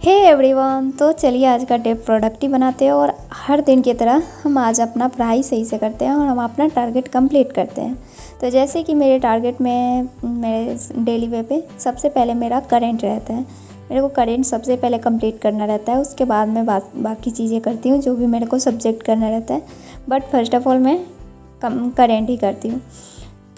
Hey everyone, तो चलिए आज का डे प्रोडक्टिव बनाते हैं और हर दिन की तरह हम आज अपना पढ़ाई सही से करते हैं और हम अपना टारगेट कंप्लीट करते हैं। तो जैसे कि मेरे टारगेट में मेरे डेली वे पे सबसे पहले मेरा करेंट रहता है। मेरे को करेंट सबसे पहले कंप्लीट करना रहता है, उसके बाद मैं बाकी चीज़ें करती हूँ जो भी मेरे को सब्जेक्ट करना रहता है। बट फर्स्ट ऑफ ऑल मैं करेंट ही करती हूँ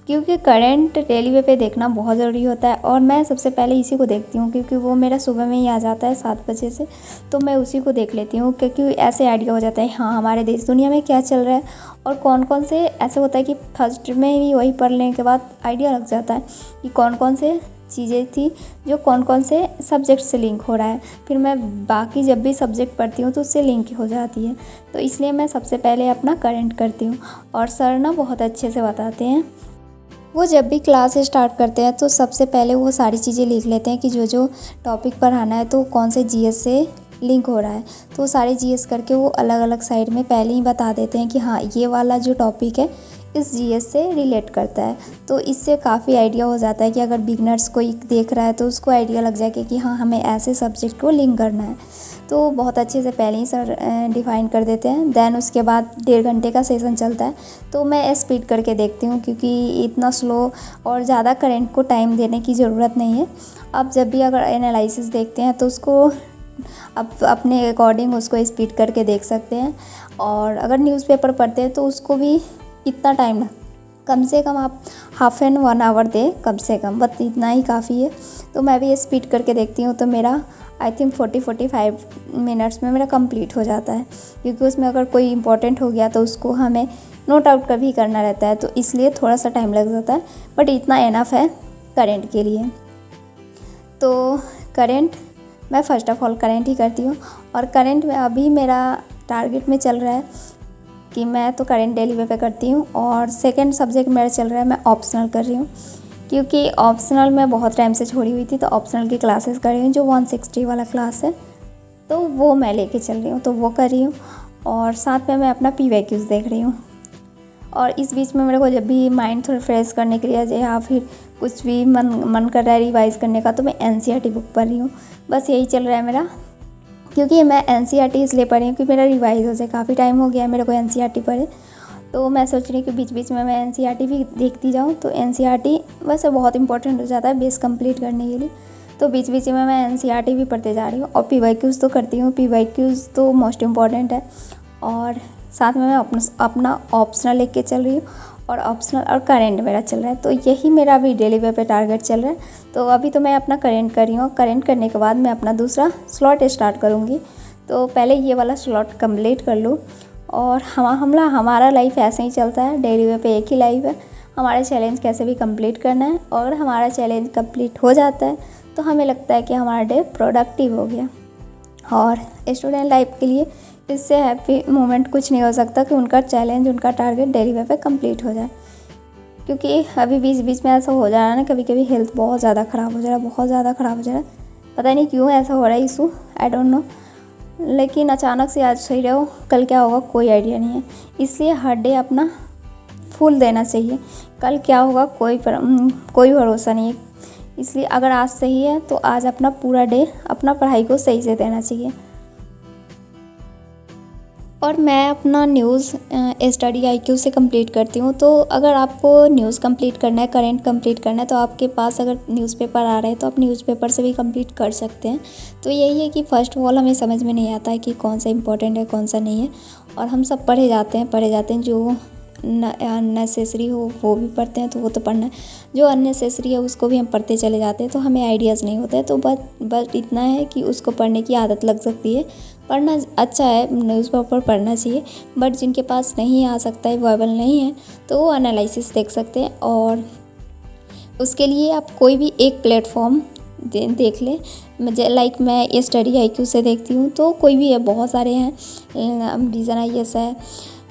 क्योंकि करंट डेली वे पे देखना बहुत ज़रूरी होता है और मैं सबसे पहले इसी को देखती हूँ क्योंकि वो मेरा सुबह में ही आ जाता है 7 बजे से। तो मैं उसी को देख लेती हूँ क्योंकि ऐसे आइडिया हो जाता है हाँ हमारे देश दुनिया में क्या चल रहा है और कौन कौन से ऐसे होता है कि फर्स्ट में ही वही पढ़ लेने के बाद आइडिया लग जाता है कि कौन कौन से चीज़ें थी जो कौन कौन से सब्जेक्ट से लिंक हो रहा है। फिर मैं बाकी जब भी सब्जेक्ट पढ़ती हूँ तो उससे लिंक हो जाती है। तो इसलिए मैं सबसे पहले अपना करंट करती हूँ और सर ना बहुत अच्छे से बताते हैं। वो जब भी क्लास स्टार्ट करते हैं तो सबसे पहले वो सारी चीज़ें लिख लेते हैं कि जो जो टॉपिक पढ़ाना है तो कौन से जीएस से लिंक हो रहा है। तो वो सारे जीएस करके वो अलग अलग साइड में पहले ही बता देते हैं कि हाँ ये वाला जो टॉपिक है इस जीएस से रिलेट करता है। तो इससे काफ़ी आइडिया हो जाता है कि अगर बिगनर्स कोई देख रहा है तो उसको आइडिया लग जाएगा कि हाँ हमें ऐसे सब्जेक्ट को लिंक करना है। तो बहुत अच्छे से पहले ही सर डिफ़ाइन कर देते हैं। देन उसके बाद 1.5 घंटे का सेशन चलता है तो मैं स्पीड करके देखती हूँ क्योंकि इतना स्लो और ज़्यादा करंट को टाइम देने की ज़रूरत नहीं है। अब जब भी अगर एनालिसिस देखते हैं तो उसको अब अपने अकॉर्डिंग उसको स्पीड करके देख सकते हैं। और अगर न्यूज़पेपर पढ़ते हैं तो उसको भी इतना टाइम ना कम से कम आप हाफ एन 1 आवर दें कम से कम, बस इतना ही काफ़ी है। तो मैं भी स्पीड करके देखती हूँ तो मेरा आई थिंक 40-45 मिनट्स में मेरा कंप्लीट हो जाता है क्योंकि उसमें अगर कोई इंपॉर्टेंट हो गया तो उसको हमें नोट आउट कभी करना रहता है तो इसलिए थोड़ा सा टाइम लग जाता है। बट इतना इनफ है करेंट के लिए। तो करेंट मैं फ़र्स्ट ऑफ ऑल करेंट ही करती हूँ और करेंट में अभी मेरा टारगेट में चल रहा है कि मैं तो करेंट डेली वे पे करती हूँ और सेकंड सब्जेक्ट मेरा चल रहा है मैं ऑप्शनल कर रही हूँ क्योंकि ऑप्शनल मैं बहुत टाइम से छोड़ी हुई थी। तो ऑप्शनल की क्लासेस कर रही हूँ जो 160 वाला क्लास है तो वो मैं लेके चल रही हूँ, तो वो कर रही हूँ और साथ में मैं अपना PYQs देख रही हूँ। और इस बीच में मेरे को जब भी माइंड थोड़ा फ्रेश करने के लिए या फिर कुछ भी मन कर रहा है रिवाइज़ करने का तो मैं NCERT बुक पढ़ रही हूँ। बस यही चल रहा है मेरा क्योंकि मैं NCERT इसलिए पढ़ रही हूँ कि मेरा रिवाइज़ हो जाए। काफ़ी टाइम हो गया मेरे को NCERT पढ़े तो मैं सोच रही हूँ कि बीच बीच में मैं NCERT भी देखती जाऊँ। तो NCERT वैसे बहुत इंपॉर्टेंट हो जाता है बेस कंप्लीट करने के लिए। तो बीच बीच में मैं NCERT भी पढ़ते जा रही हूँ और PYQs तो करती हूँ। PYQs तो मोस्ट इम्पॉर्टेंट है और साथ में मैं अपना ऑप्शनल लेके चल रही हूँ और ऑप्शनल और करेंट मेरा चल रहा है। तो यही मेरा अभी डेली वे पे टारगेट चल रहा है। तो अभी तो मैं अपना करेंट कर रही हूँ। करेंट करने के बाद मैं अपना दूसरा स्लॉट स्टार्ट करूँगी। तो पहले ये वाला स्लॉट कंप्लीट कर लूँ और हमारा लाइफ ऐसे ही चलता है। डेली वे पे एक ही लाइफ है, हमारा चैलेंज कैसे भी कंप्लीट करना है और हमारा चैलेंज कंप्लीट हो जाता है तो हमें लगता है कि हमारा डे प्रोडक्टिव हो गया। और स्टूडेंट लाइफ के लिए इससे हैप्पी मोमेंट कुछ नहीं हो सकता कि उनका चैलेंज उनका टारगेट डेली वे पे कंप्लीट हो जाए। क्योंकि अभी बीच बीच में ऐसा हो जा रहा है ना, कभी कभी हेल्थ बहुत ज़्यादा ख़राब हो जा रहा है, बहुत ज़्यादा ख़राब हो जा रहा है। पता नहीं क्यों ऐसा हो रहा है इशू, आई डोंट नो। लेकिन अचानक से आज सही रहो कल क्या होगा कोई आइडिया नहीं है। इसलिए हर डे अपना फुल देना चाहिए, कल क्या होगा कोई भरोसा नहीं है। इसलिए अगर आज सही है तो आज अपना पूरा डे अपना पढ़ाई को सही से देना चाहिए। और मैं अपना न्यूज़ स्टडी IQ से कंप्लीट करती हूँ। तो अगर आपको न्यूज़ कंप्लीट करना है, करंट कंप्लीट करना है तो आपके पास अगर न्यूज़पेपर आ रहा है तो आप न्यूज़पेपर से भी कंप्लीट कर सकते हैं। तो यही है कि फ़र्स्ट ऑफ ऑल हमें समझ में नहीं आता है कि कौन सा इंपॉर्टेंट है कौन सा नहीं है और हम सब पढ़े जाते हैं जो नेसेसरी हो वो भी पढ़ते हैं तो वो तो पढ़ना है, जो अननेसेसरी है उसको भी हम पढ़ते चले जाते हैं तो हमें आइडियाज़ नहीं होते। तो बस इतना है कि उसको पढ़ने की आदत लग सकती है। पढ़ना अच्छा है, न्यूज़पेपर पढ़ना चाहिए, बट जिनके पास नहीं आ सकता है, अवेलेबल नहीं है तो वो एनालिसिस देख सकते हैं। और उसके लिए आप कोई भी एक प्लेटफॉर्म देख लें। मुझे मैं स्टडी IQ से देखती हूँ तो कोई भी है, बहुत सारे हैं, रीजन IAS है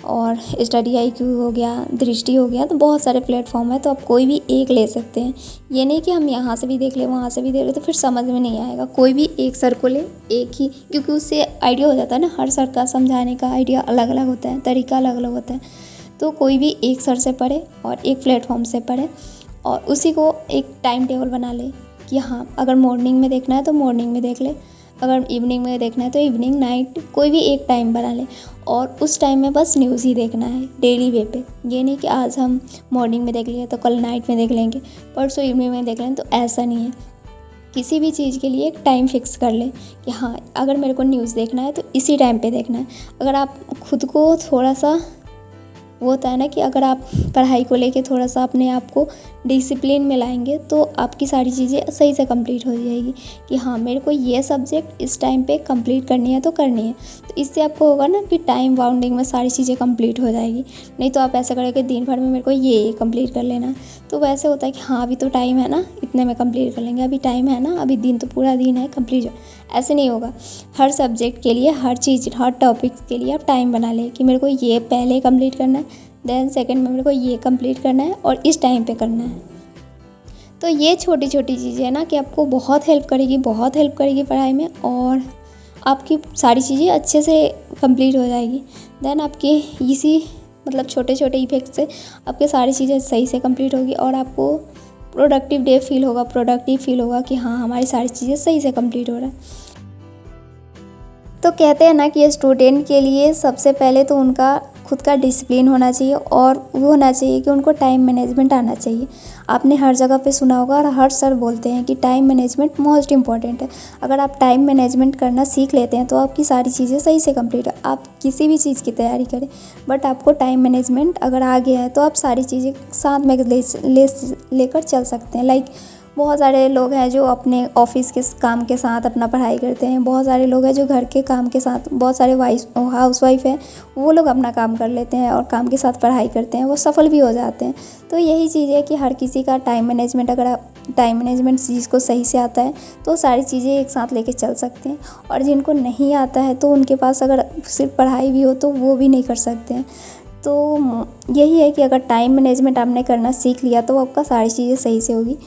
और स्टडी IQ हो गया, दृष्टि हो गया, तो बहुत सारे प्लेटफॉर्म है। तो आप कोई भी एक ले सकते हैं। ये नहीं कि हम यहाँ से भी देख लें वहाँ से भी देख लें तो फिर समझ में नहीं आएगा। कोई भी एक सर को ले, एक ही, क्योंकि उससे आइडिया हो जाता है ना, हर सर का समझाने का आइडिया अलग अलग होता है, तरीका अलग अलग होता है। तो कोई भी एक सर से पढ़े और एक प्लेटफॉर्म से पढ़े और उसी को एक टाइम टेबल बना ले कि हाँ अगर मॉर्निंग में देखना है तो मॉर्निंग में देख ले, अगर इवनिंग में देखना है तो इवनिंग, नाइट, कोई भी एक टाइम बना लें और उस टाइम में बस न्यूज़ ही देखना है डेली वे पे। ये नहीं कि आज हम मॉर्निंग में देख लिए तो कल नाइट में देख लेंगे, परसों इवनिंग में देख लें, तो ऐसा नहीं है। किसी भी चीज़ के लिए एक टाइम फिक्स कर लें कि हाँ, अगर मेरे को न्यूज़ देखना है तो इसी टाइम पे देखना है। अगर आप खुद को थोड़ा सा, वो होता है ना कि अगर आप पढ़ाई को लेके थोड़ा सा अपने आप को डिसिप्लिन में लाएंगे तो आपकी सारी चीज़ें सही से कंप्लीट हो जाएगी कि हाँ, मेरे को ये सब्जेक्ट इस टाइम पे कंप्लीट करनी है तो करनी है। तो इससे आपको होगा ना कि टाइम बाउंडिंग में सारी चीज़ें कंप्लीट हो जाएगी। नहीं तो आप ऐसा करेंगे दिन भर में मेरे को ये कंप्लीट कर लेना है, तो वैसे होता है कि हाँ, अभी तो टाइम है ना, इतने में कंप्लीट कर लेंगे, अभी टाइम है ना, अभी दिन तो पूरा दिन है, कंप्लीट। ऐसे नहीं होगा। हर सब्जेक्ट के लिए, हर चीज़, हर टॉपिक के लिए आप टाइम बना लें कि मेरे को ये पहले कंप्लीट करना है, देन सेकंड में मेरे को ये कंप्लीट करना है और इस टाइम पे करना है। तो ये छोटी छोटी चीज़ें है ना कि आपको बहुत हेल्प करेगी पढ़ाई में, और आपकी सारी चीज़ें अच्छे से कंप्लीट हो जाएगी। देन आपके इसी मतलब छोटे छोटे इफेक्ट से आपके सारी चीज़ें सही से कंप्लीट होगी और आपको प्रोडक्टिव फील होगा कि हाँ, हमारी सारी चीज़ें सही से कंप्लीट हो रहा है। तो कहते हैं ना कि स्टूडेंट के लिए सबसे पहले तो उनका खुद का डिसिप्लिन होना चाहिए और वो होना चाहिए कि उनको टाइम मैनेजमेंट आना चाहिए। आपने हर जगह पे सुना होगा और हर सर बोलते हैं कि टाइम मैनेजमेंट मोस्ट इम्पॉर्टेंट है। अगर आप टाइम मैनेजमेंट करना सीख लेते हैं तो आपकी सारी चीज़ें सही से कंप्लीट है। आप किसी भी चीज़ की तैयारी करें, बट आपको टाइम मैनेजमेंट अगर आ गया है तो आप सारी चीज़ें साथ में लेकर चल सकते हैं। लाइक बहुत सारे लोग हैं जो अपने ऑफिस के काम के साथ अपना पढ़ाई करते हैं, बहुत सारे लोग हैं जो घर के काम के साथ, बहुत सारे हाउसवाइफ हैं, वो लोग अपना काम कर लेते हैं और काम के साथ पढ़ाई करते हैं, वो सफल भी हो जाते हैं। तो यही चीज़ है कि हर किसी का टाइम मैनेजमेंट, अगर आप टाइम मैनेजमेंट जिसको सही से आता है तो सारी चीज़ें एक साथ लेके चल सकते हैं, और जिनको नहीं आता है तो उनके पास अगर सिर्फ पढ़ाई भी हो तो वो भी नहीं कर सकते हैं। तो यही है कि अगर टाइम मैनेजमेंट आपने करना सीख लिया तो आपका सारी चीज़ें सही से होगी।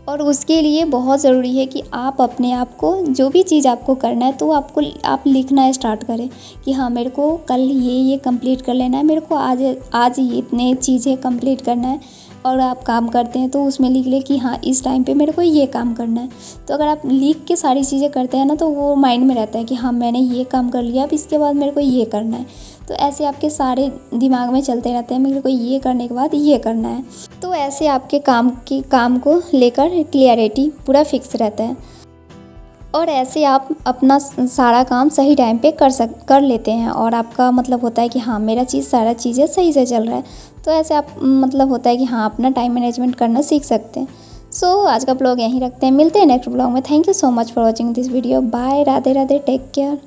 और उसके लिए बहुत ज़रूरी है कि आप अपने आप को, जो भी चीज़ आपको करना है तो आप लिखना स्टार्ट करें कि हाँ, मेरे को कल ये कंप्लीट कर लेना है, मेरे को आज ये इतने चीज़ें कंप्लीट करना है। और आप काम करते हैं तो उसमें लिख ले कि हाँ, इस टाइम पे मेरे को ये काम करना है। तो अगर आप लिख के सारी चीज़ें करते हैं ना तो वो माइंड में रहता है कि हाँ, मैंने ये काम कर लिया, अब इसके बाद मेरे को ये करना है। तो ऐसे आपके सारे दिमाग में चलते रहते हैं, मेरे को ये करने के बाद ये करना है। तो ऐसे आपके काम को लेकर क्लियरिटी पूरा फिक्स रहता है, और ऐसे आप अपना सारा काम सही टाइम पे कर लेते हैं, और आपका मतलब होता है कि हाँ, मेरा सारा चीज़ें सही से चल रहा है। तो ऐसे आप मतलब होता है कि हाँ, अपना टाइम मैनेजमेंट करना सीख सकते हैं। सो आज का ब्लॉग यहीं रखते हैं, मिलते हैं नेक्स्ट ब्लॉग में। Thank you so much for watching this video. Bye, Radhe Radhe, take care.